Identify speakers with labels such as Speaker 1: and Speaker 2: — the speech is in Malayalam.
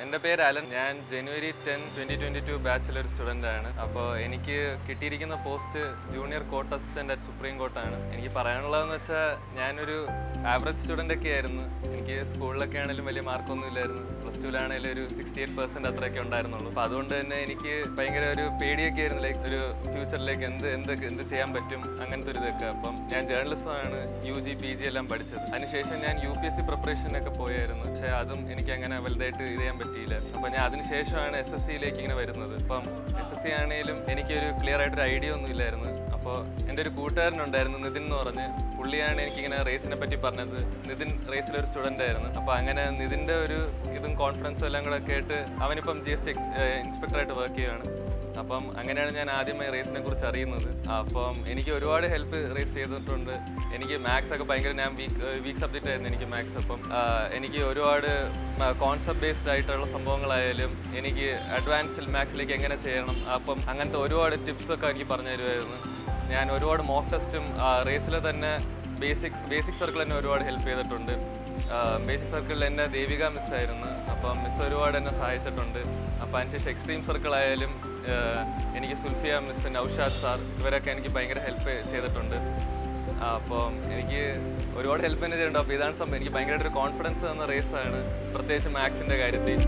Speaker 1: എൻ്റെ പേര് അലൻ. ഞാൻ ജനുവരി 10, 2022 ബാച്ചിലർ സ്റ്റുഡൻ്റ് ആണ്. അപ്പോൾ എനിക്ക് കിട്ടിയിരിക്കുന്ന post junior court assistant at supreme കോർട്ടാണ്. എനിക്ക് പറയാനുള്ളതെന്ന് വെച്ചാൽ ഞാനൊരു ആവറേജ് സ്റ്റുഡൻ്റ് ഒക്കെ ആയിരുന്നു. എനിക്ക് സ്കൂളിലൊക്കെ ആണെങ്കിലും വലിയ മാർക്കൊന്നും ഇല്ലായിരുന്നു. പ്ലസ് ടുവിലാണെങ്കിലും ഒരു 68% അത്രയൊക്കെ ഉണ്ടായിരുന്നുള്ളൂ. അപ്പോൾ അതുകൊണ്ട് തന്നെ എനിക്ക് ഭയങ്കര ഒരു പേടിയൊക്കെ ആയിരുന്നു, ലൈക്ക് ഒരു ഫ്യൂച്ചറിലേക്ക് എന്ത് ചെയ്യാൻ പറ്റും അങ്ങനത്തെ ഒരു ഇതൊക്കെ. അപ്പം ഞാൻ ജേർണലിസമാണ് UG PG എല്ലാം പഠിച്ചത്. അതിനുശേഷം ഞാൻ UPSC പ്രിപ്പറേഷനൊക്കെ പോയായിരുന്നു. പക്ഷേ അതും എനിക്ക് അങ്ങനെ വലുതായിട്ട് ഇത് ചെയ്യാൻ പറ്റിയില്ല. അപ്പോൾ ഞാൻ അതിനുശേഷമാണ് SSCയിലേക്ക് ഇങ്ങനെ വരുന്നത്. അപ്പം SSC ആണെങ്കിലും എനിക്കൊരു ക്ലിയർ ആയിട്ടൊരു ഐഡിയ ഒന്നും ഇല്ലായിരുന്നു. അപ്പോൾ എൻ്റെ ഒരു കൂട്ടുകാരനുണ്ടായിരുന്നു, നിതിൻ എന്ന് പറഞ്ഞ്. പുള്ളിയാണ് എനിക്കിങ്ങനെ റേസിനെ പറ്റി പറഞ്ഞത്. നിതിൻ റേസിലൊരു സ്റ്റുഡൻ്റ് ആയിരുന്നു. അപ്പോൾ അങ്ങനെ നിതിൻ്റെ ഒരു ഇതും കോൺഫിഡൻസും എല്ലാം കൂടെ കേട്ട് അവനിപ്പം GST ഇൻസ്പെക്ടറായിട്ട് വർക്ക് ചെയ്യുകയാണ്. അപ്പം അങ്ങനെയാണ് ഞാൻ ആദ്യമായി റേസിനെ കുറിച്ച് അറിയുന്നത്. അപ്പം എനിക്ക് ഒരുപാട് ഹെൽപ്പ് റേസ് ചെയ്തിട്ടുണ്ട്. എനിക്ക് മാത്സ് ഒക്കെ ഭയങ്കര, ഞാൻ വീക്ക് സബ്ജക്റ്റ് ആയിരുന്നു എനിക്ക് മാത്സ്. അപ്പം എനിക്ക് ഒരുപാട് കോൺസെപ്റ്റ് ബേസ്ഡ് ആയിട്ടുള്ള സംഭവങ്ങളായാലും എനിക്ക് അഡ്വാൻസ്ഡ് മാത്സിലേക്ക് എങ്ങനെ ചെയ്യണം, അപ്പം അങ്ങനത്തെ ഒരുപാട് ടിപ്സൊക്കെ എനിക്ക് പറഞ്ഞു തരുമായിരുന്നു. ഞാൻ ഒരുപാട് മോക്ക് ടെസ്റ്റും റേസിൽ തന്നെ ബേസിക് സർക്കിൾ എന്നെ ഒരുപാട് ഹെൽപ്പ് ചെയ്തിട്ടുണ്ട്. ബേസിക് സർക്കിളിൽ എന്നെ ദേവിക മിസ്സായിരുന്നു. അപ്പം മിസ് ഒരുപാട് എന്നെ സഹായിച്ചിട്ടുണ്ട്. അപ്പോൾ അതിനുശേഷം എക്സ്ട്രീം സർക്കിൾ ആയാലും എനിക്ക് സുൽഫിയ മിസ്, നൗഷാദ് സാർ, ഇവരൊക്കെ എനിക്ക് ഭയങ്കര ഹെൽപ്പ് ചെയ്തിട്ടുണ്ട്. അപ്പം എനിക്ക് ഒരുപാട് ഹെൽപ്പ് തന്നെ ചെയ്തിട്ടുണ്ട്. അപ്പോൾ ഇതാണ് സംഭവം. എനിക്ക് ഭയങ്കരമായിട്ടൊരു കോൺഫിഡൻസ് തന്ന റേസാണ്, പ്രത്യേകിച്ച് മാത്സിൻ്റെ കാര്യത്തിൽ.